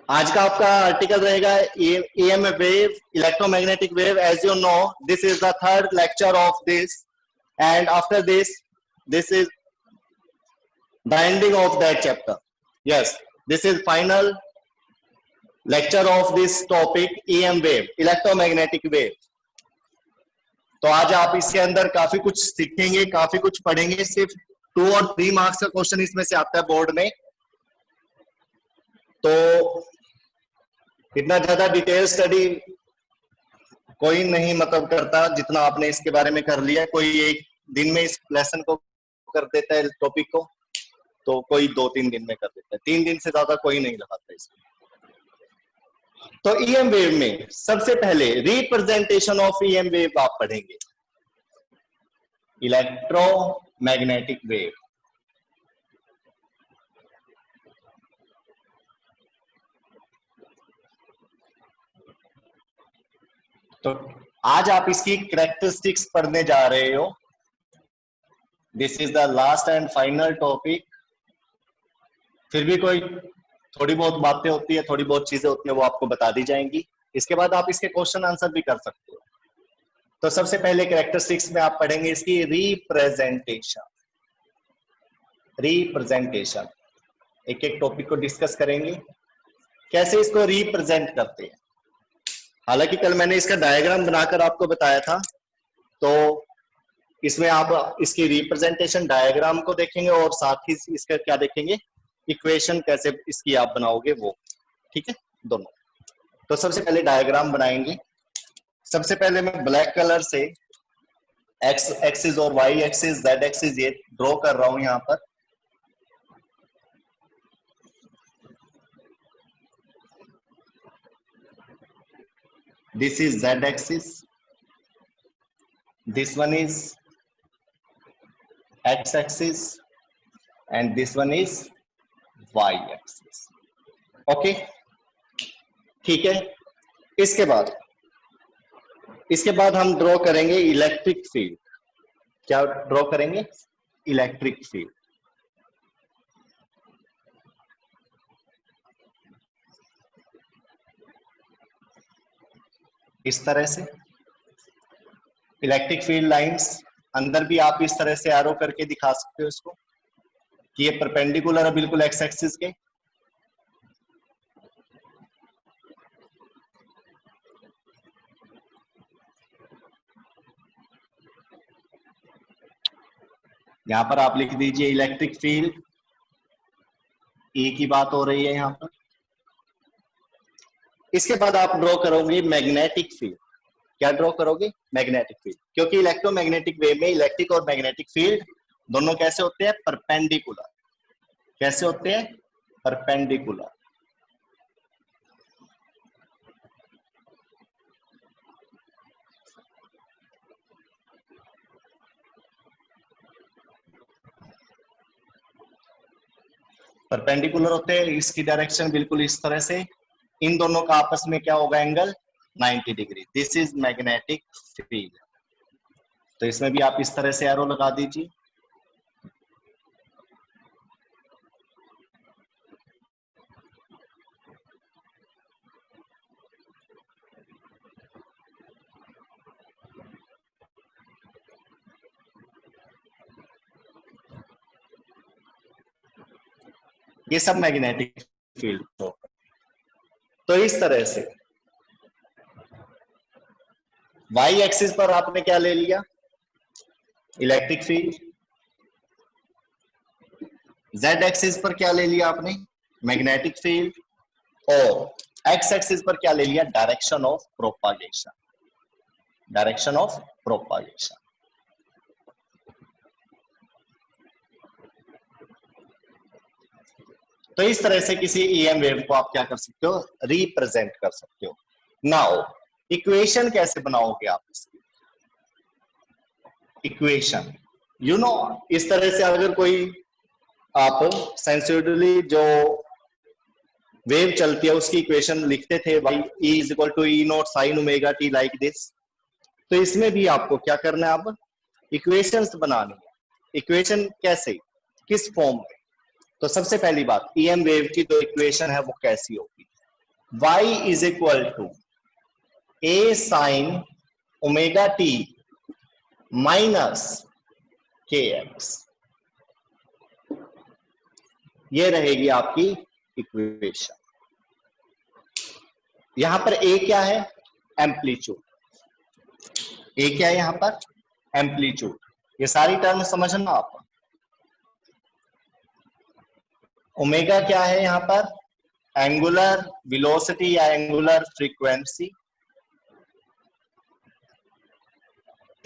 आज का आपका आर्टिकल रहेगा EM wave, electromagnetic wave. As you know, this is the third lecture of this, and after this is the ending of that chapter. Yes, this is final lecture of this topic, EM wave, electromagnetic wave. तो आज आप इसके अंदर काफी कुछ सीखेंगे, काफी कुछ पढ़ेंगे. सिर्फ 2 और 3 मार्क्स का क्वेश्चन इसमें से आता है बोर्ड में, तो इतना ज्यादा डिटेल स्टडी कोई नहीं मतलब करता जितना आपने इसके बारे में कर लिया. कोई एक दिन में इस लेसन को कर देता है, टॉपिक को, तो कोई 2-3 दिन में कर देता है. 3 दिन से ज्यादा कोई नहीं लगाता इसमें. तो EM वेव में सबसे पहले रिप्रेजेंटेशन ऑफ EM वेव आप पढ़ेंगे. Electromagnetic wave. तो आज आप इसकी कैरेक्टरिस्टिक्स पढ़ने जा रहे हो. This is the last and final topic. फिर भी कोई थोड़ी बहुत बातें होती है, थोड़ी बहुत चीजें होती है, वो आपको बता दी जाएंगी. इसके बाद आप इसके क्वेश्चन आंसर भी कर सकते हो. तो सबसे पहले कैरेक्टरिस्टिक्स में आप पढ़ेंगे इसकी रिप्रेजेंटेशन. रिप्रेजेंटेशन एक एक टॉपिक को डिस्कस करेंगे, कैसे इसको रिप्रेजेंट करते हैं. हालांकि कल मैंने इसका डायग्राम बनाकर आपको बताया था, तो इसमें आप इसकी रिप्रेजेंटेशन डायग्राम को देखेंगे और साथ ही इसका क्या देखेंगे, इक्वेशन कैसे इसकी आप बनाओगे वो. ठीक है, दोनों. तो सबसे पहले डायग्राम बनाएंगे. सबसे पहले मैं ब्लैक कलर से एक्स एक्सिस और वाई एक्सिस, जेड एक्सिस ये ड्रॉ कर रहा हूं यहां पर. This is Z axis, this one is X axis and this one is Y axis. Okay, ठीक है. इसके बाद हम ड्रॉ करेंगे इलेक्ट्रिक फील्ड. क्या ड्रॉ करेंगे? Electric field. इस तरह से इलेक्ट्रिक फील्ड लाइंस. अंदर भी आप इस तरह से एरो करके दिखा सकते हो इसको कि ये परपेंडिकुलर है बिल्कुल एक्स एक्सिस के. यहां पर आप लिख दीजिए इलेक्ट्रिक फील्ड. E की बात हो रही है यहां पर. इसके बाद आप ड्रॉ करोगे मैग्नेटिक फील्ड. क्या ड्रॉ करोगे? Magnetic field. क्योंकि इलेक्ट्रोमैग्नेटिक वेव में इलेक्ट्रिक और मैग्नेटिक फील्ड दोनों कैसे होते हैं? परपेंडिकुलर. कैसे होते हैं? परपेंडिकुलर. परपेंडिकुलर होते हैं. इसकी डायरेक्शन बिल्कुल इस तरह से. इन दोनों का आपस में क्या होगा? Angle 90 degree. This is magnetic field. तो इसमें भी आप इस तरह से एरो लगा दीजिए. ये सब मैग्नेटिक फील्ड. तो इस तरह से वाई एक्सिस पर आपने क्या ले लिया? Electric field. जेड एक्सिस पर क्या ले लिया आपने? Magnetic field. और एक्स एक्सिस पर क्या ले लिया? Direction of propagation. Direction of propagation. तो इस तरह से किसी EM वेव को आप क्या कर सकते हो? रिप्रेजेंट कर सकते हो. नाउ इक्वेशन कैसे बनाओगे आप इसकी? इक्वेशन यू नो, इस तरह से अगर कोई आप सेंसिटिवली जो वेव चलती है उसकी इक्वेशन लिखते थे, y is equal to E naught sin omega t like this. तो इसमें भी आपको क्या करना है? अब इक्वेशंस बनानी है. इक्वेशन कैसे, किस फॉर्म में? तो सबसे पहली बात, EM वेव की जो इक्वेशन है वो कैसी होगी? y is equal to a sine omega t minus kx, ये रहेगी आपकी इक्वेशन। यहां पर a क्या है? एम्पलीट्यूड। a क्या है यहां पर? एम्पलीट्यूड। ये सारी टर्म समझना आप। ओमेगा क्या है यहां पर? एंगुलर वेलोसिटी या एंगुलर फ्रीक्वेंसी।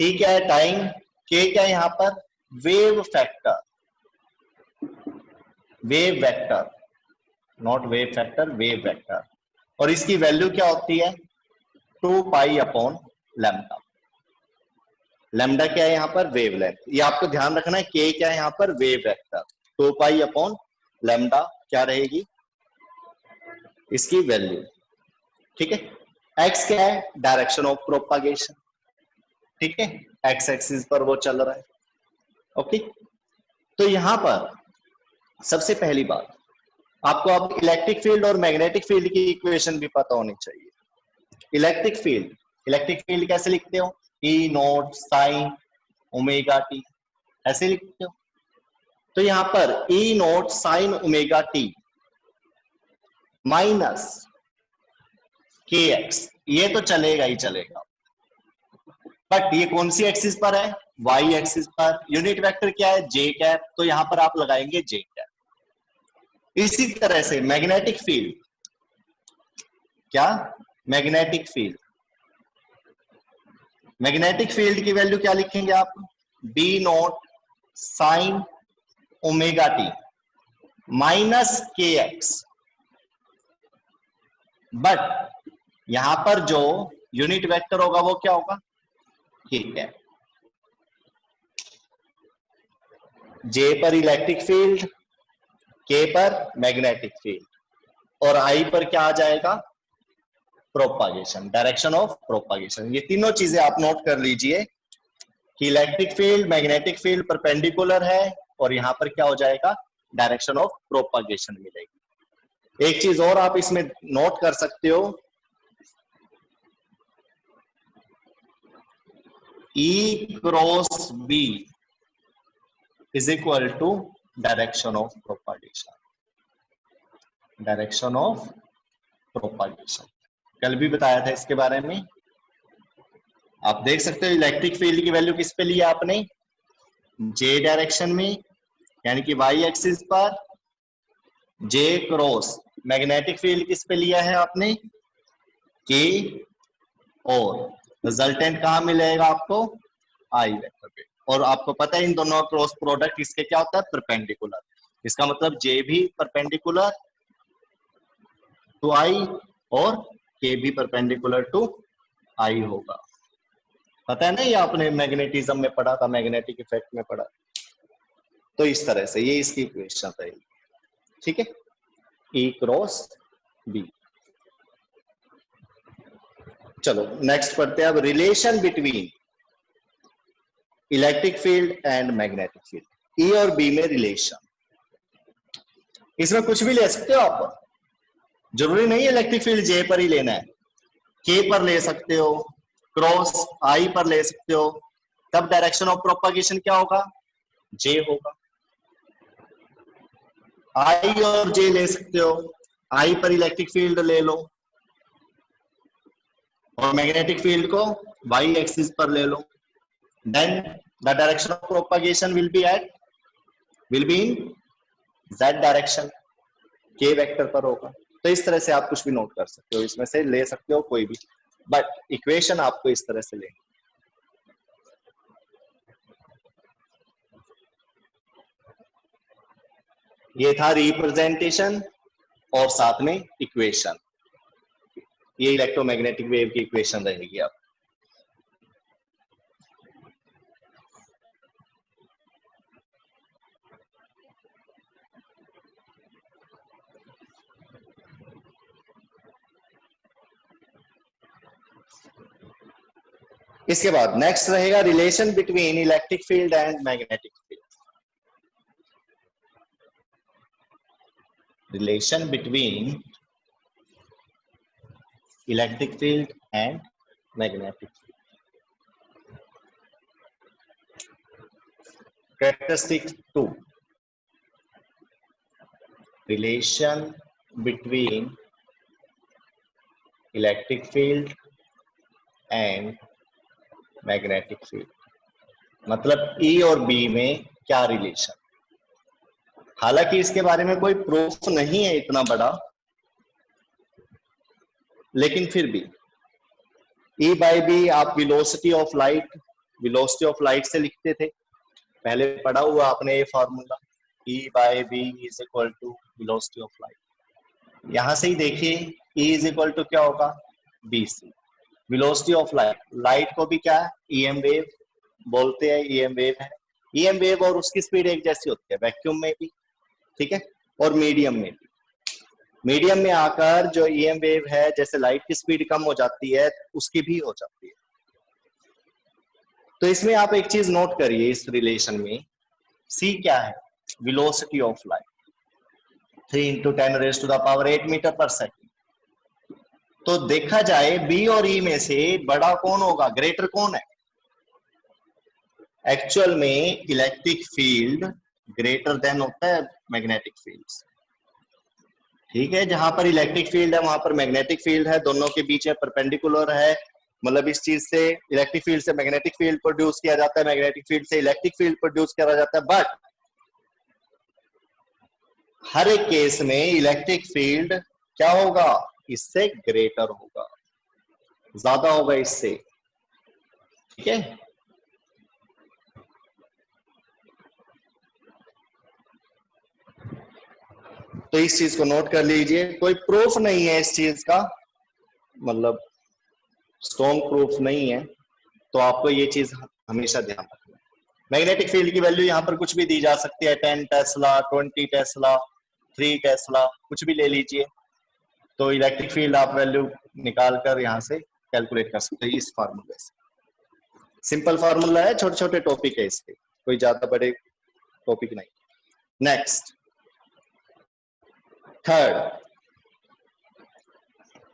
t क्या है? टाइम। k क्या है यहां पर? Wave factor, wave vector, not wave factor, wave vector. और इसकी वैल्यू क्या होती है? 2 पाई अपॉन लैम्डा। लैम्डा क्या है यहां पर? वेवलेंथ। ये आपको ध्यान रखना है। के क्या है यहां पर? Wave vector. 2 pi upon lambda क्या रहेगी इसकी वैल्यू? ठीक है। एक्स क्या है? Direction of propagation. ठीक है, एक्स एक्सिस पर वो चल रहा है। ओके, तो यहां पर सबसे पहली बात आपको अब इलेक्ट्रिक फील्ड और मैग्नेटिक फील्ड की इक्वेशन भी पता होनी चाहिए। इलेक्ट्रिक फील्ड कैसे लिखते हो? E naught sine omega T, ऐसे लिखते हो। तो यहां पर E naught sine omega T minus K X, ये तो चलेगा ही चलेगा, बट ये कौन सी एक्सिस पर है? वाई एक्सिस पर। यूनिट वेक्टर क्या है? जे कैप, तो यहां पर आप लगाएंगे जे कैप। इसी तरह से मैग्नेटिक फील्ड, क्या? मैग्नेटिक फील्ड, मैग्नेटिक फील्ड की वैल्यू क्या लिखेंगे आप? B naught sine omega T minus K X. But यहां पर जो यूनिट वेक्टर होगा वो क्या होगा? ठीक है, जे पर इलेक्ट्रिक फील्ड, के पर मैग्नेटिक फील्ड और आई पर क्या आ जाएगा? Propagation, direction of propagation. ये तीनों चीजें आप नोट कर लीजिए कि electric field, magnetic field perpendicular है और यहां पर क्या हो जाएगा? डायरेक्शन ऑफ प्रोपागेशन मिलेगी। एक चीज और आप इसमें नोट कर सकते हो, E cross B is equal to direction of propagation, direction of propagation. कल भी बताया था इसके बारे में। आप देख सकते हो इलेक्ट्रिक फील्ड की वैल्यू किस पे लिया आपने? जे डायरेक्शन में, यानी कि वाई एक्सिस पर। जे क्रॉस मैग्नेटिक फील्ड किस पे लिया है आपने? के। और रिजल्टेंट कहां मिलेगा आपको? आई वेक्टर पे। और आपको पता है इन दोनों क्रॉस प्रोडक्ट इसके क्या होता है? परपेंडिकुलर। इसका मतलब जे भी परपेंडिकुलर टू आई और के भी परपेंडिकुलर टू आई होगा। पता है ना, ये आपने मैग्नेटिज्म में पढ़ा था, मैग्नेटिक इफेक्ट में पढ़ा। तो इस तरह से ये इसकी इक्वेशन रहेगी। ठीक है, ई क्रॉस बी। चलो नेक्स्ट पढ़ते हैं अब, relation between electric field and magnetic field. E और बी में रिलेशन, इसमें कुछ भी ले सकते हो आप। जरूरी नहीं है इलेक्ट्रिक फील्ड जे पर ही लेना है, के पर ले सकते हो, क्रॉस आई पर ले सकते हो। तब डायरेक्शन ऑफ प्रोपागेशन क्या होगा? जे होगा। आई और जे ले सकते हो, आई पर इलेक्ट्रिक फील्ड ले लो और मैग्नेटिक फील्ड को वाई एक्सिस पर ले लो। Then the direction of propagation will be in Z direction, K vector पर होगा। तो इस तरह से आप कुछ भी नोट कर सकते हो, इसमें से ले सकते हो कोई भी, बट इक्वेशन आपको इस तरह से लेंगे। ये था रिप्रेजेंटेशन और साथ में इक्वेशन। ये इलेक्ट्रोमैग्नेटिक वेव की इक्वेशन रहेगी आप। इसके बाद नेक्स्ट रहेगा relation between electric field and magnetic field. Relation between electric field and magnetic field. Characteristic 2. Relation between electric field and magnetic field. मतलब E और B में क्या रिलेशन. हालांकि इसके बारे में कोई प्रूफ नहीं है इतना बड़ा, लेकिन फिर भी E बाई बी आप वेलोसिटी ऑफ लाइट से लिखते थे, पहले पढ़ा हुआ आपने ये formula, E by B is equal to velocity of light. यहां से ही देखिए E इज इक्वल टू क्या होगा, B C. Velocity of light को भी क्या EM वेव बोलते हैं, EM वेव है. EM वेव और उसकी स्पीड एक जैसी होती है वैक्यूम में भी, ठीक है, और मीडियम में भी. मीडियम में आकर जो EM वेव है, जैसे लाइट की स्पीड कम हो जाती है उसकी भी हो जाती है. तो इसमें आप एक चीज नोट करिए, इस रिलेशन में C क्या है, वेलोसिटी ऑफ लाइट, 3 × 10⁻⁸ मीटर पर सेकेंड. तो देखा जाए B और E में से बड़ा कौन होगा, ग्रेटर कौन है. एक्चुअल में इलेक्ट्रिक फील्ड ग्रेटर देन होता है मैग्नेटिक फील्ड. ठीक है, जहां पर इलेक्ट्रिक फील्ड है वहां पर मैग्नेटिक फील्ड है, दोनों के बीच है, परपेंडिकुलर है. मतलब इस चीज से इलेक्ट्रिक फील्ड से मैग्नेटिक फील्ड प्रोड्यूस किया जाता है, मैग्नेटिक फील्ड से इलेक्ट्रिक फील्ड प्रोड्यूस किया जाता है. बट हर एक केस में इलेक्ट्रिक फील्ड क्या होगा, इससे ग्रेटर होगा, ज्यादा होगा इससे. ठीक है, तो इस चीज को नोट कर लीजिए. कोई प्रूफ नहीं है इस चीज का, मतलब स्ट्रॉन्ग प्रूफ नहीं है, तो आपको ये चीज हमेशा ध्यान रखना. मैग्नेटिक फील्ड की वैल्यू यहाँ पर कुछ भी दी जा सकती है, 10 टेस्ला, 20 टेस्ला, 3 टेस्ला, कुछ भी ले लीजिए. तो इलेक्ट्रिक फील्ड आप वैल्यू निकाल कर यहाँ से कैलकुलेट कर सकते हैं इस फार्मूले से. सिंपल फार्मूला है, छोटे छोटे टॉपिक है इसके, कोई ज्यादा बड़े टॉपिक नहीं. Next, third,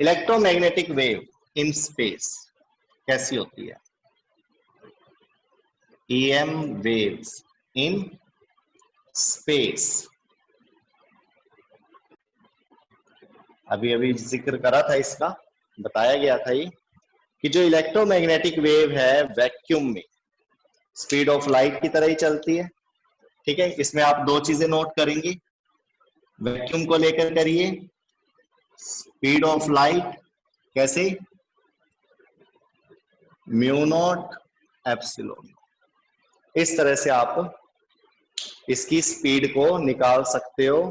electromagnetic wave in space कैसी होती है. EM waves in space. अभी अभी जिक्र करा था इसका, बताया गया था ये कि जो इलेक्ट्रोमैग्नेटिक वेव है वैक्यूम में स्पीड ऑफ लाइट की तरह ही चलती है. ठीक है, इसमें आप दो चीजें नोट करेंगे, वैक्यूम को लेकर करिए, स्पीड ऑफ लाइट कैसे, म्यू नॉट एप्सिलॉन. इस तरह से आप इसकी स्पीड को निकाल सकते हो,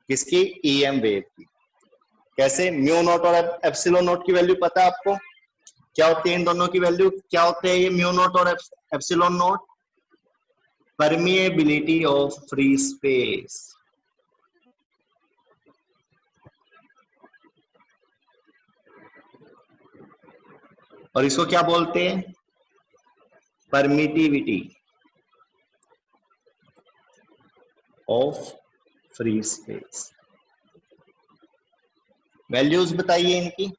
किसकी, EM वेव की. कैसे, म्यू नॉट और एप्सिलॉन नॉट की वैल्यू पता है आपको, क्या होती है इन दोनों की वैल्यू, क्या होते हैं ये म्यू नॉट और epsilon naught, permeability of free space. और इसको क्या बोलते हैं, permittivity of free space. Values बताइए इनकी,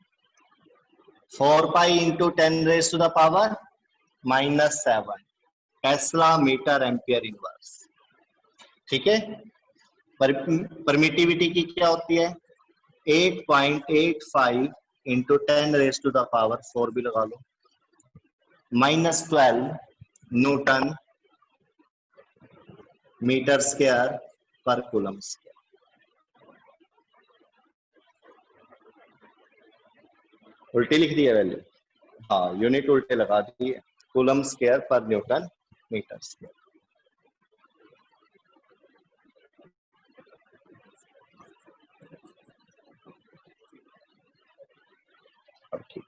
4 pi into 10⁻⁻⁻7 tesla metre ampere inverse. ठीक है, परमिटिविटी की क्या होती है, 8.85 इंटू 10⁻⁴ भी लगा लो, -12 न्यूटन मीटर स्क्वायर पर कूलम स्क्वायर. उल्टी लिख दिया वैल्यू, हाँ यूनिट उल्टे लगा दिए, कूलम स्क्वायर पर न्यूटन मीटर स्क्वायर. ठीक,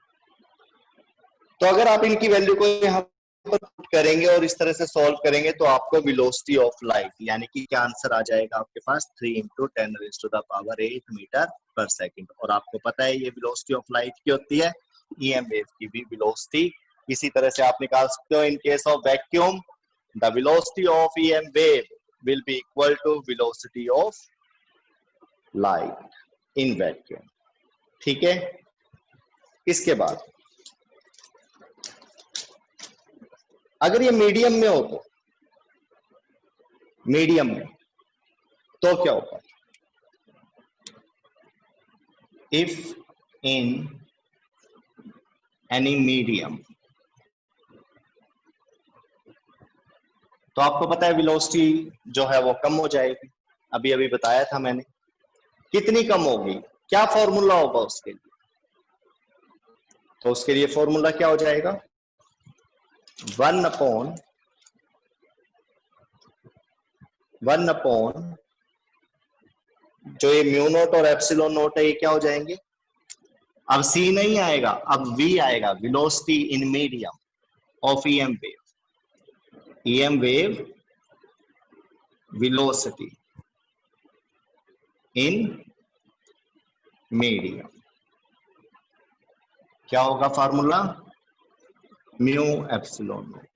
तो अगर आप इनकी वैल्यू को यहाँ पर पुट करेंगे और इस तरह से सॉल्व करेंगे तो आपको वेलोसिटी ऑफ लाइट यानी कि क्या आंसर आ जाएगा आपके पास, 3 × 10⁸ मीटर पर सेकेंड. और आपको पता है ये वेलोसिटी ऑफ लाइट की होती है, EM वेव की भी वेलोसिटी इसी तरह से आप निकाल सकते हो. In case of vacuum the velocity of EM wave will be equal to velocity of light in vacuum. ठीक है, इसके बाद अगर ये मीडियम में हो तो मीडियम में तो क्या होगा? इफ इन एनी मीडियम, तो आपको पता है वेलोसिटी जो है वो कम हो जाएगी। अभी अभी बताया था मैंने। कितनी कम होगी? क्या फॉर्मूला होगा उसके लिए? तो उसके लिए फॉर्मूला क्या हो जाएगा? 1 अपॉन जो ये म्यू नोट और एप्सिलॉन नोट है, ये क्या हो जाएंगे? अब सी नहीं आएगा, अब वी आएगा। Velocity in medium of EM wave. EM wave velocity in medium क्या होगा फॉर्मूला? Mu epsilon note.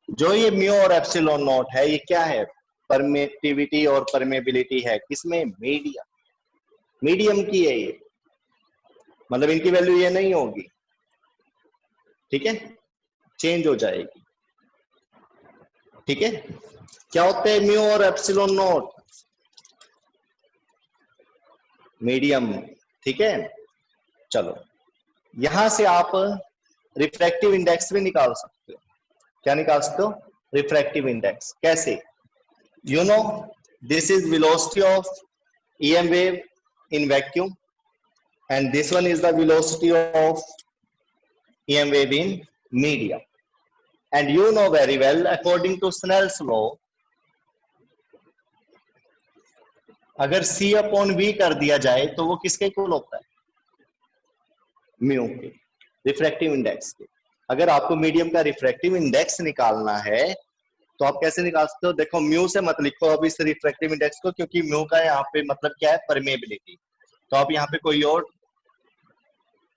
जो ये म्यू और एप्सिलॉन नोट है, ये क्या है? परमिटिविटी और परमेबिलिटी है। किसमें? मीडियम। मीडियम की है ये, मतलब इनकी वैल्यू ये नहीं होगी, ठीक है, चेंज हो जाएगी। ठीक है, क्या होते हैं म्यू और एप्सिलॉन नोट? मीडियम। ठीक है, चलो यहां से आप रिफ्रैक्टिव इंडेक्स भी निकाल सकते हो। क्या निकाल सकते हो? Refractive index. कैसे? You know this is velocity of EM wave in vacuum and this one is the velocity of EM wave in medium, and you know very well according to Snell's law, अगर C upon V कर दिया जाए तो वो किसके equal होता है? Mu के, रिफ्रैक्टिव इंडेक्स के। अगर आपको मीडियम का रिफ्रैक्टिव इंडेक्स निकालना है तो आप कैसे निकाल सकते हो? देखो म्यू से मत लिखो अब इस रिफ्रैक्टिव इंडेक्स को, क्योंकि म्यू का यहाँ पे मतलब क्या है? परमेबिलिटी। तो आप यहाँ पे कोई और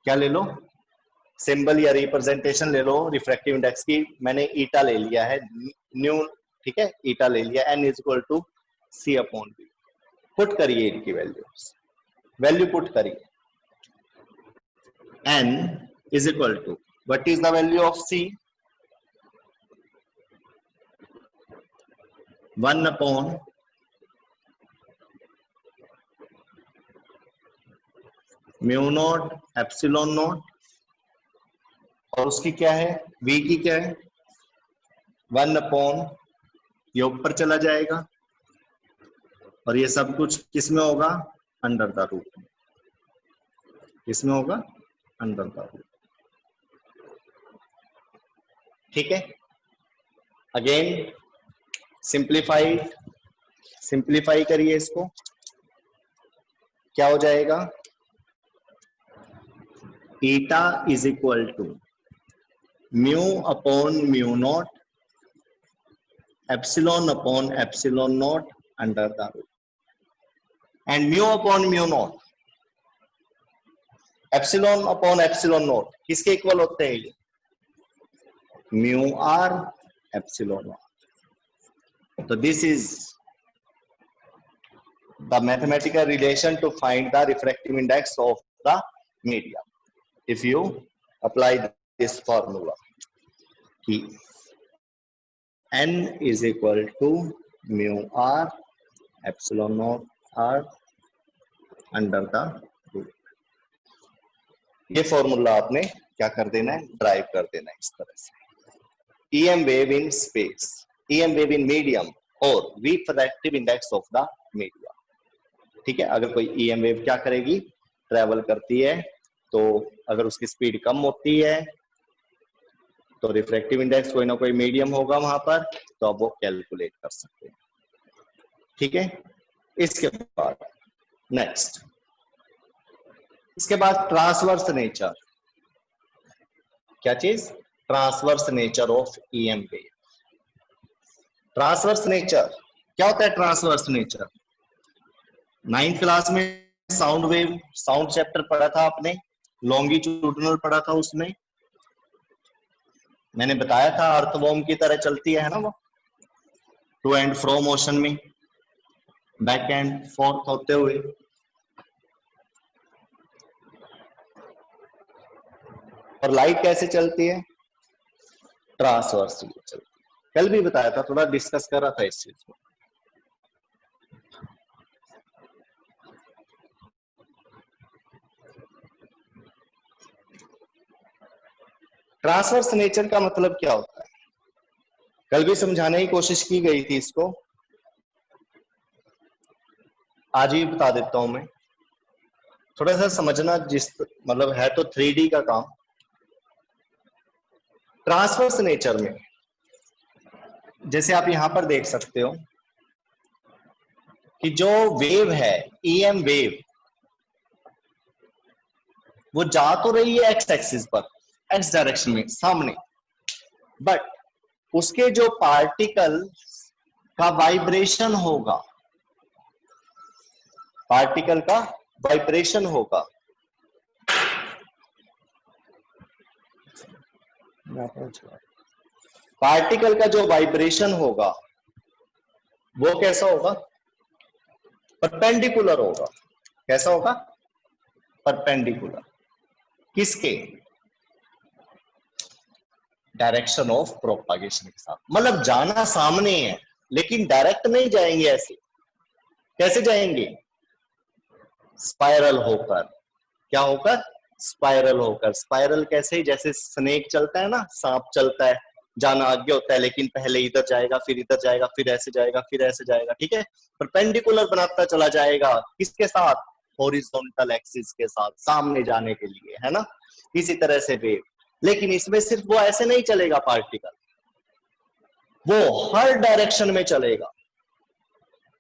क्या ले लो, सिंबल या रिप्रेजेंटेशन ले लो रिफ्रैक्टिव इंडेक्स की। मैंने ईटा ले लिया है, न्यू, ठीक है, ईटा ले लिया। n is equal to C upon B. Put करिए इनकी वैल्यू पुट करिए। n is equal to, what is the value of c? 1 upon mu naught epsilon naught, और उसकी क्या है? v की क्या है? 1 अपॉन, ये ऊपर चला जाएगा और ये सब कुछ किसमें होगा? अंडर द रूट में। किसमें होगा? Under the root. ठीक है, अगेन सिंप्लीफाई करिए इसको। क्या हो जाएगा? Eta is equal to mu upon mu naught epsilon upon epsilon naught under the root. And mu upon mu naught, epsilon upon epsilon naught किसके इक्वल होते हैं? ये म्यू आर एप्सिलॉन आर। तो this is the mathematical relation to find the refractive index of the medium if you apply this formula कि n is equal to mu r epsilon naught r under the root। ये formula आपने क्या कर देना है? Drive कर देना है इस तरह से। EM wave in space, EM wave in medium और refractive index of the medium। ठीक है, अगर कोई EM wave क्या करेगी? ट्रेवल करती है, तो अगर उसकी स्पीड कम होती है तो रिफ्रैक्टिव इंडेक्स कोई ना कोई मीडियम होगा वहां पर, तो आप वो कैलकुलेट कर सकते हैं। ठीक है, इसके बाद नेक्स्ट, इसके बाद ट्रांसवर्स नेचर। क्या चीज? Transverse nature of EM wave. Transverse nature क्या होता है? ट्रांसवर्स नेचर 9th क्लास में साउंड वेव, साउंड चैप्टर पढ़ा था आपने, लॉन्गिट्यूडनल पढ़ा था। उसमें मैंने बताया था अर्थवॉर्म की तरह चलती है ना वो, टू एंड फ्रो मोशन में, बैक एंड फोर्थ होते हुए। और लाइट कैसे चलती है? ट्रांसवर्सली चलती है। कल भी बताया था, थोड़ा डिस्कस कर रहा था इस चीज को। ट्रांसवर्स नेचर का मतलब क्या होता है? कल भी समझाने की कोशिश की गई थी इसको, आज ही बता देता हूं मैं। थोड़ा सा समझना, जिस मतलब है तो 3D का काम। ट्रांसवर्स नेचर में जैसे आप यहां पर देख सकते हो कि जो वेव है, EM वेव, वो जा तो रही है एक्स एक्सिस पर, एक्स डायरेक्शन में सामने, बट उसके जो पार्टिकल का वाइब्रेशन होगा, पार्टिकल का वाइब्रेशन होगा, पार्टिकल का जो वाइब्रेशन होगा वो कैसा होगा? परपेंडिकुलर होगा। कैसा होगा? परपेंडिकुलर। किसके? डायरेक्शन ऑफ प्रोपागेशन के साथ। मतलब जाना सामने है लेकिन डायरेक्ट नहीं जाएंगे ऐसे। कैसे जाएंगे? स्पाइरल होकर। क्या होकर? स्पाइरल होकर। स्पाइरल कैसे? जैसे स्नेक चलता है ना, सांप चलता है, जाना आगे होता है लेकिन पहले इधर जाएगा, फिर इधर जाएगा, फिर ऐसे जाएगा, फिर ऐसे जाएगा, ठीक है। परपेंडिकुलर बनाता चला जाएगा। किसके साथ? हॉरिजॉन्टल एक्सिस के साथ, सामने जाने के लिए, है ना। इसी तरह से वेव, लेकिन इसमें सिर्फ वो ऐसे नहीं चलेगा पार्टिकल, वो हर डायरेक्शन में चलेगा।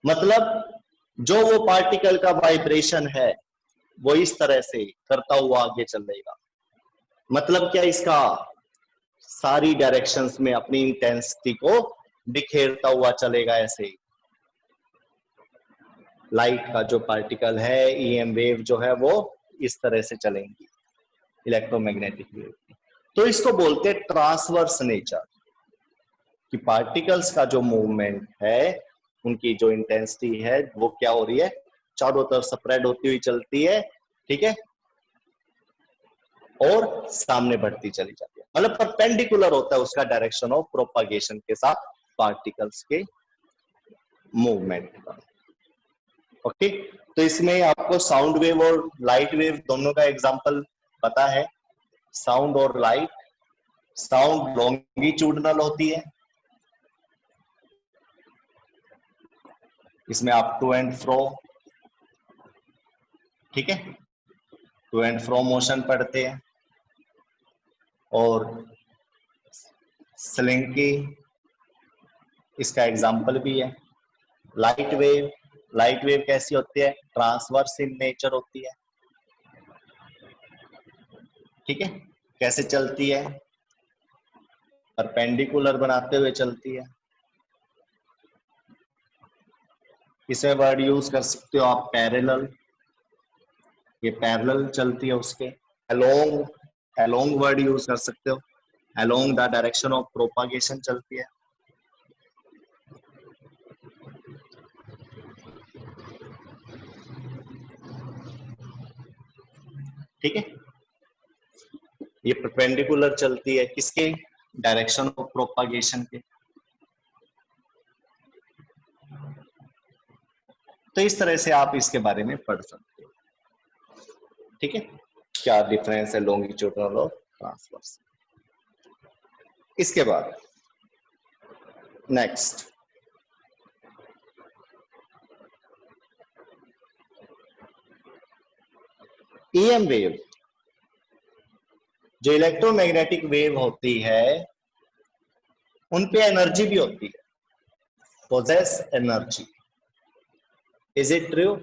मतलब जो वो पार्टिकल का वाइब्रेशन है वो इस तरह से करता हुआ आगे चलेगा। मतलब क्या इसका? सारी डायरेक्शंस में अपनी इंटेंसिटी को बिखेरता हुआ चलेगा ऐसे ही। लाइट का जो पार्टिकल है, EM वेव जो है, वो इस तरह से चलेंगी, इलेक्ट्रोमैग्नेटिक वेव। तो इसको बोलते हैं ट्रांसवर्स नेचर, कि पार्टिकल्स का जो मूवमेंट है, उनकी जो इंटेंसिटी है वो क्या हो रही है? चारों तरफ स्प्रेड होती हुई चलती है, ठीक है, और सामने बढ़ती चली जाती है। मतलब परपेंडिकुलर होता है उसका डायरेक्शन ऑफ प्रोपागेशन के साथ पार्टिकल्स के मूवमेंट का। ओके, तो इसमें आपको साउंड वेव और लाइट वेव दोनों का एग्जांपल पता है। साउंड और लाइट, साउंड लॉन्गिट्यूडनल होती है, इसमें आप टू एंड फ्रो, ठीक है, टू एंड फ्रो मोशन पढ़ते हैं। और स्लिंकी इसका एग्जाम्पल भी है। लाइट वेव, लाइट वेव कैसी होती है? ट्रांसवर्स इन नेचर होती है, ठीक है। कैसे चलती है? परपेंडिकुलर बनाते हुए चलती है। इसमें वर्ड यूज कर सकते हो आप पैरेलल, ये पैरेलल चलती है उसके। अलोंग, अलोंग वर्ड यूज कर सकते हो, along the direction of propagation चलती है। ठीक है, ये परपेंडिकुलर चलती है किसके? डायरेक्शन ऑफ प्रोपागेशन के। तो इस तरह से आप इसके बारे में पढ़ सकते हो, ठीक है, क्या डिफरेंस है लॉन्गिट्यूडनल और ट्रांसवर्स। इसके बाद नेक्स्ट, EM वेव, जो इलेक्ट्रोमैग्नेटिक वेव होती है उन पे एनर्जी भी होती है, possess energy. Is it true?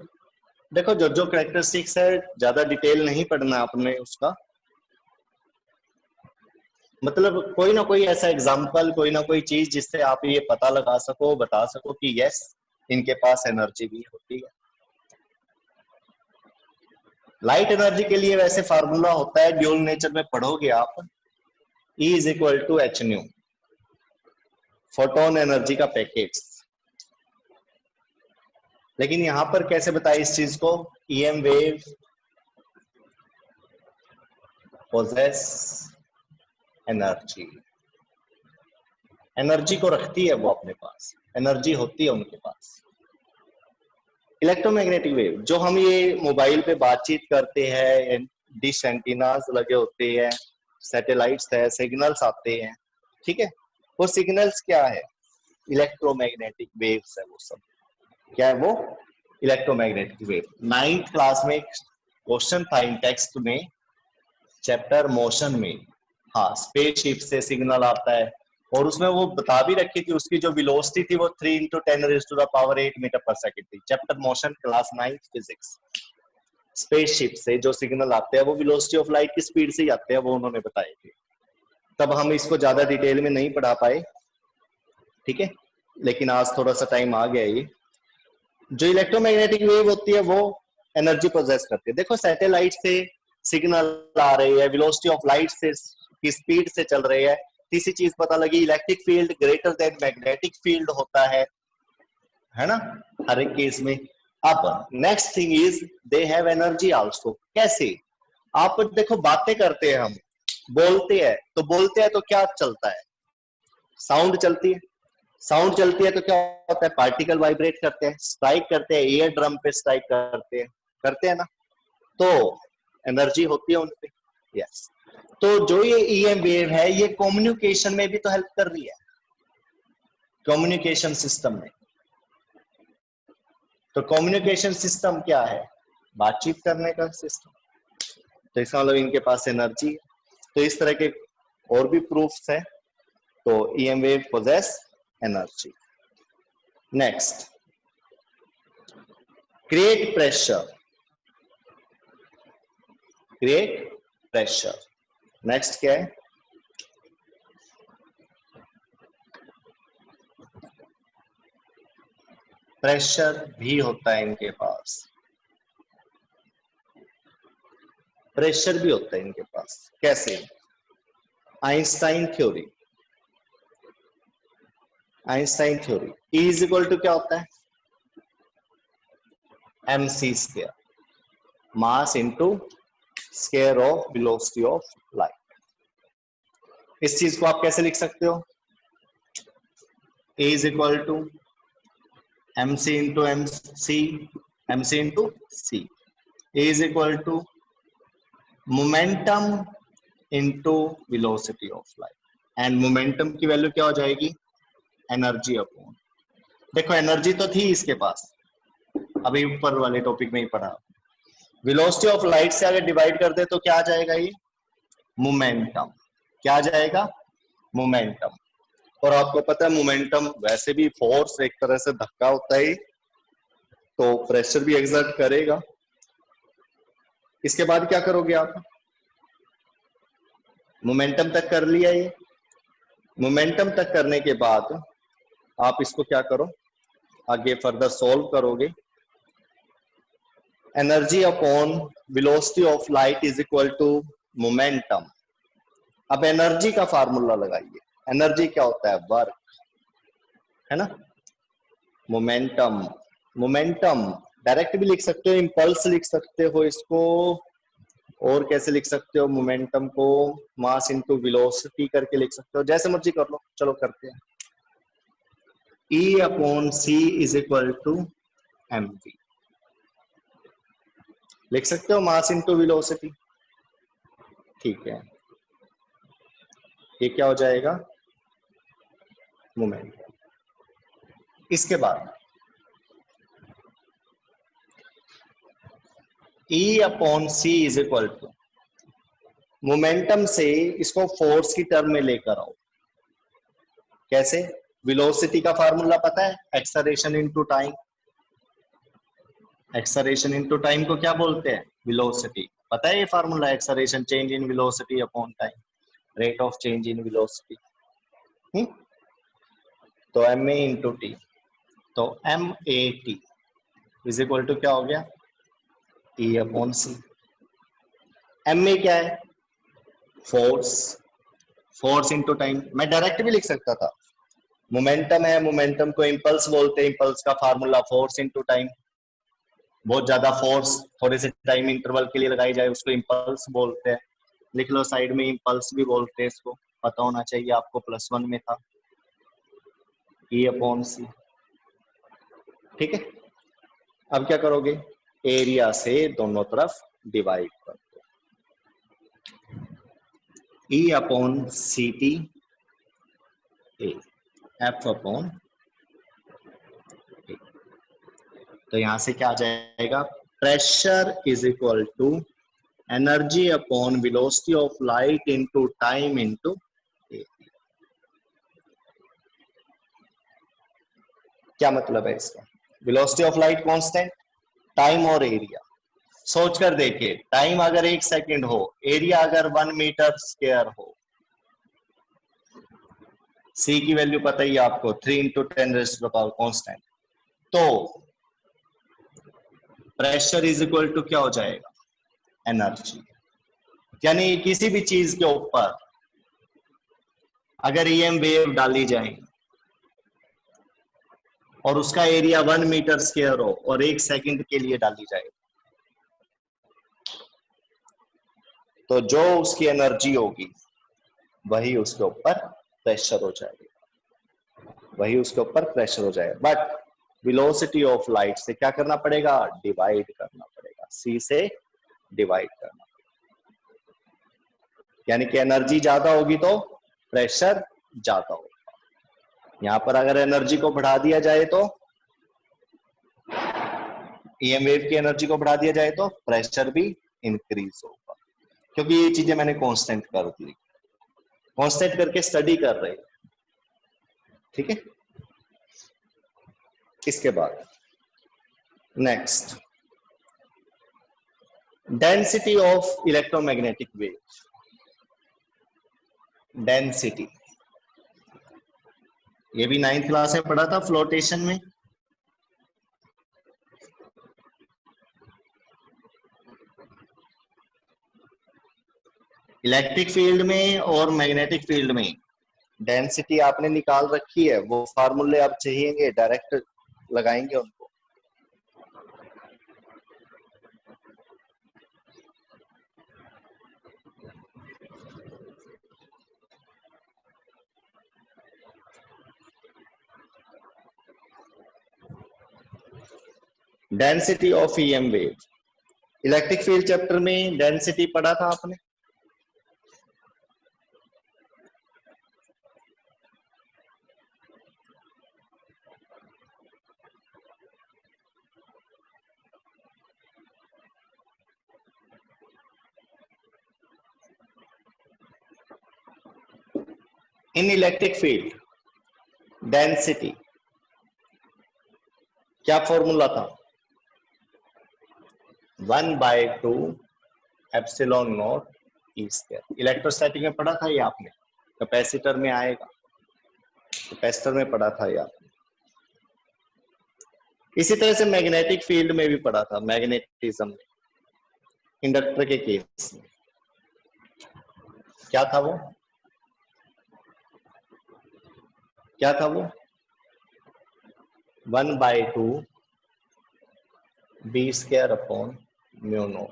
देखो जो जो कैरेक्टरिस्टिक्स है ज्यादा डिटेल नहीं पढ़ना आपने उसका, मतलब कोई ना कोई ऐसा एग्जांपल, कोई ना कोई चीज जिससे आप ये पता लगा सको, बता सको कि यस इनके पास एनर्जी भी होती है। लाइट एनर्जी के लिए वैसे फार्मूला होता है, ड्यूल नेचर में पढ़ोगे आप, E is equal to H nu, photon energy का पैकेट। लेकिन यहां पर कैसे बताए इस चीज को? EM wave possess energy, energy को रखती है वो अपने पास, एनर्जी होती है उनके पास। इलेक्ट्रोमैग्नेटिक वेव, जो हम ये मोबाइल पे बातचीत करते हैं, डिश एंटीनास लगे होते हैं, सैटेलाइट्स है, सिग्नल्स आते हैं, ठीक है, वो सिग्नल्स क्या है? इलेक्ट्रोमैग्नेटिक वेव्स है वो सब। क्या है वो? Electromagnetic wave. 9th क्लास में क्वेश्चन था इन टेक्स्ट में, चैप्टर मोशन में, हाँ, स्पेसशिप से सिग्नल आता है और उसमें वो बता भी रखी थी उसकी जो वेलोसिटी थी वो 3 × 10⁸ मीटर पर सेकंड थी। Chapter motion, class 9th physics. Spaceship से जो सिग्नल आते हैं वो वेलोसिटी ऑफ लाइट की स्पीड से ही आते हैं, वो उन्होंने बताए थे। तब हम इसको ज्यादा डिटेल में नहीं पढ़ा पाए, ठीक है, लेकिन आज थोड़ा सा टाइम आ गया। ये जो इलेक्ट्रोमैग्नेटिक वेव होती है वो एनर्जी पोजेस करती है। देखो सैटेलाइट से सिग्नल आ रही है, वेलोसिटी ऑफ लाइट से की स्पीड से चल रही है। तीसरी चीज पता लगी, electric field greater than magnetic field होता है ना, हर एक केस में। अब next thing is they have energy also. कैसे? आप देखो बातें करते हैं, हम बोलते हैं, तो बोलते हैं तो क्या चलता है? साउंड चलती है। साउंड चलती है तो क्या होता है? पार्टिकल वाइब्रेट करते हैं, स्ट्राइक करते हैं, ईयर ड्रम पे स्ट्राइक करते हैं ना, तो एनर्जी होती है उनपे। यस, तो जो ये ईएम वेव है ये कम्युनिकेशन में भी तो हेल्प कर रही है, कम्युनिकेशन सिस्टम में। तो कम्युनिकेशन सिस्टम क्या है? बातचीत करने का सिस्टम। तो इसका मतलब इनके पास एनर्जी है। तो इस तरह के और भी प्रूफ्स है। तो EM wave possess energy. Next, create pressure, create pressure. Next क्या है? प्रेशर भी होता है इनके पास, प्रेशर भी होता है इनके पास। कैसे? Einstein theory, Einstein theory, E is equal to क्या होता है? mc square, mass into square of velocity of light. इस चीज को आप कैसे लिख सकते हो? E is equal to mc into mc into c। E is equal to momentum into velocity of light. And momentum की वैल्यू क्या हो जाएगी? एनर्जी अपॉन, देखो एनर्जी तो थी इसके पास, अभी ऊपर वाले टॉपिक में ही पढ़ा। वेलोसिटी ऑफ लाइट से अगर डिवाइड कर दे तो क्या आ जाएगा? ये मोमेंटम। क्या आ जाएगा? मोमेंटम। और आपको पता है मोमेंटम वैसे भी फोर्स, एक तरह से धक्का होता है, तो प्रेशर भी एक्सर्ट करेगा। इसके बाद क्या करोगे आप? मोमेंटम तक कर लिया ये। मोमेंटम तक करने के बाद आप इसको क्या करो, आगे फर्दर सॉल्व करोगे। Energy upon velocity of light is equal to momentum. अब एनर्जी का फार्मूला लगाइए। एनर्जी क्या होता है? वर्क, है ना। मोमेंटम, मोमेंटम डायरेक्ट भी लिख सकते हो, इंपल्स लिख सकते हो इसको, और कैसे लिख सकते हो मोमेंटम को? मास इनटू वेलोसिटी करके लिख सकते हो, जैसे मर्जी कर लो। चलो करते हैं। E upon C is equal to mv, लिख सकते हो, मास इनटू वेलोसिटी। ठीक है, ये क्या हो जाएगा? मोमेंट। इसके बाद E upon C is equal to, momentum से इसको फोर्स की टर्म में लेकर आओ। कैसे? वेलोसिटी का फार्मूला पता है, acceleration into time. Acceleration into time को क्या बोलते हैं? वेलोसिटी। पता है ये formula, acceleration change in velocity upon time, rate of change in velocity. तो एम ए इंटू टी, तो M A T is equal to क्या हो गया? E upon C. M A क्या है? Force, force into time. मैं direct भी लिख सकता था, मोमेंटम है, मोमेंटम को इंपल्स बोलते हैं, इंपल्स का फार्मूला फोर्स इंटू टाइम। बहुत ज्यादा फोर्स थोड़े से टाइम इंटरवल के लिए लगाई जाए उसको इंपल्स बोलते हैं। लिख लो साइड में, इम्पल्स भी बोलते हैं इसको, पता होना चाहिए आपको, +1 में था, E/c। ठीक है, अब क्या करोगे, एरिया से दोनों तरफ डिवाइड कर दो, E/CT A, F/A। तो यहां से क्या आ जाएगा, pressure is equal to energy upon velocity of light into time into area. क्या मतलब है इसका, velocity of light constant, time और एरिया। सोचकर देखिए, टाइम अगर 1 सेकंड हो, एरिया अगर 1 मीटर स्क्वायर हो, सी की वैल्यू पता ही है आपको, 3 × 10⁻⁴ कांस्टेंट, तो प्रेशर इज इक्वल टू क्या हो जाएगा, एनर्जी। यानी किसी भी चीज के ऊपर अगर EM वेव डाली जाए और उसका एरिया 1 मीटर स्क्वायर हो और 1 सेकंड के लिए डाली जाए, तो जो उसकी एनर्जी होगी वही उसके ऊपर प्रेशर हो जाएगा, वही उसके ऊपर प्रेशर हो जाएगा। बट वेलोसिटी ऑफ लाइट से क्या करना पड़ेगा, डिवाइड करना पड़ेगा, C से डिवाइड करना पड़ेगा। यानी कि एनर्जी ज्यादा होगी तो प्रेशर ज्यादा होगा। यहां पर अगर एनर्जी को बढ़ा दिया जाए तो, EM वेव की एनर्जी को बढ़ा दिया जाए तो प्रेशर भी इंक्रीज होगा, क्योंकि ये चीजें मैंने कांस्टेंट कर दी, कांस्टेंट करके स्टडी कर रहे हैं। ठीक है, इसके बाद next, density of electromagnetic wave. Density, ये भी 9th क्लास में पढ़ा था फ्लोटेशन में। इलेक्ट्रिक फील्ड में और मैग्नेटिक फील्ड में डेंसिटी आपने निकाल रखी है, वो फार्मूले आप चाहिए, डायरेक्ट लगाएंगे उनको। Density of EM wave, electric field chapter में डेंसिटी पढ़ा था आपने। इन इलेक्ट्रिक फील्ड डेंसिटी क्या फॉर्मूला था, 1/2 एप्सिलॉन नॉट E²। इलेक्ट्रोस्टैटिक में पढ़ा था ये आपने, कैपेसिटर में आएगा, कैपेसिटर में पढ़ा था ये आपने। इसी तरह से मैग्नेटिक फील्ड में भी पढ़ा था, मैग्नेटिज्म में, इंडक्टर के केस में क्या था वो, क्या था वो, 1/2 B²/μ0।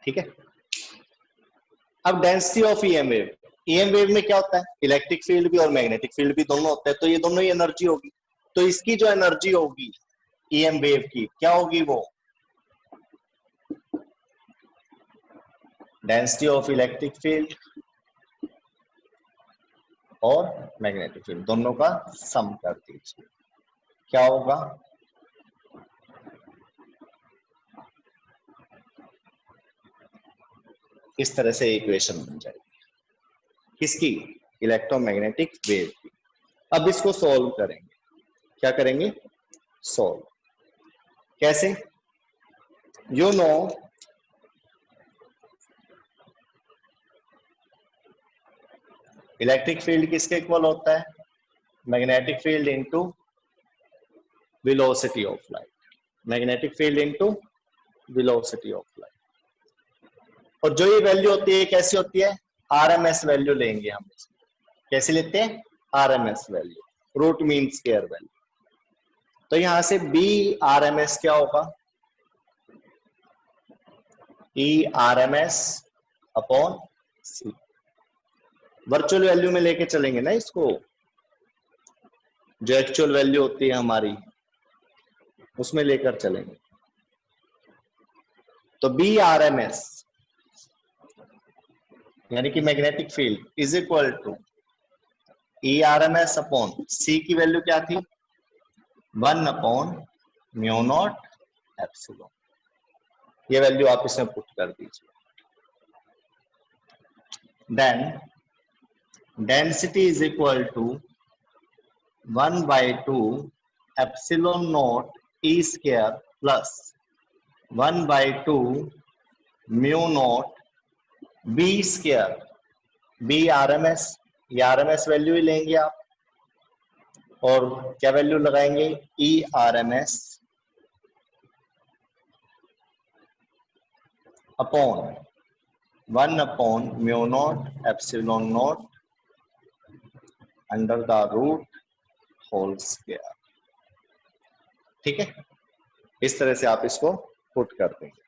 ठीक है, अब density of EM wave, EM wave में क्या होता है, इलेक्ट्रिक फील्ड भी और मैग्नेटिक फील्ड भी दोनों होते हैं, तो ये दोनों ही एनर्जी होगी। तो इसकी जो एनर्जी होगी EM वेव की, क्या होगी वो, डेंसिटी ऑफ इलेक्ट्रिक फील्ड और मैग्नेटिक फील्ड दोनों का सम कर दीजिए, क्या होगा, इस तरह से इक्वेशन बन जाएगी किसकी, इलेक्ट्रोमैग्नेटिक वेव की। अब इसको सॉल्व करेंगे, क्या करेंगे, सॉल्व कैसे, यू नो इलेक्ट्रिक फील्ड किसके इक्वल होता है, magnetic field into velocity of light, magnetic field into velocity of light. और जो ये वैल्यू होती है कैसी होती है, RMS वैल्यू लेंगे हम, कैसे लेते हैं, RMS value, root mean square value. तो यहां से B RMS क्या होगा, ERMS upon C। Virtual value में लेके चलेंगे ना इसको, जो एक्चुअल वैल्यू होती है हमारी उसमें लेकर चलेंगे। तो BRMS यानी कि magnetic field is equal to ERMS upon C की वैल्यू क्या थी, 1 अपॉन म्यू नॉट एप्सिलॉन। ये वैल्यू आप इसमें पुट कर दीजिए। Then density is equal to 1/2 epsilon naught E square plus 1/2 mu naught B square. BRMS, ये RMS वैल्यू ही लेंगे आप, और क्या वैल्यू लगाएंगे, ERMS upon 1 upon mu naught epsilon naught under the root whole square. ठीक है, इस तरह से आप इसको पुट कर देंगे,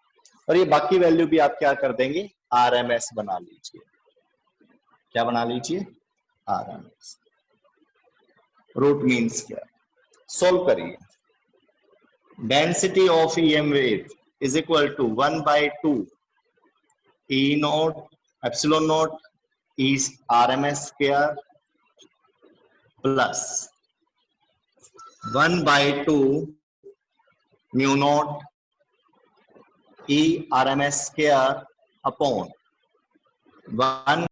और ये बाकी वैल्यू भी आप क्या कर देंगे, RMS बना लीजिए। क्या बना लीजिए, RMS। रूट मीन्स क्या, सोल्व करिए। Density of EM wave is equal to 1/2 E naught epsilon naught E RMS square plus 1/2 mu naught E RMS square upon 1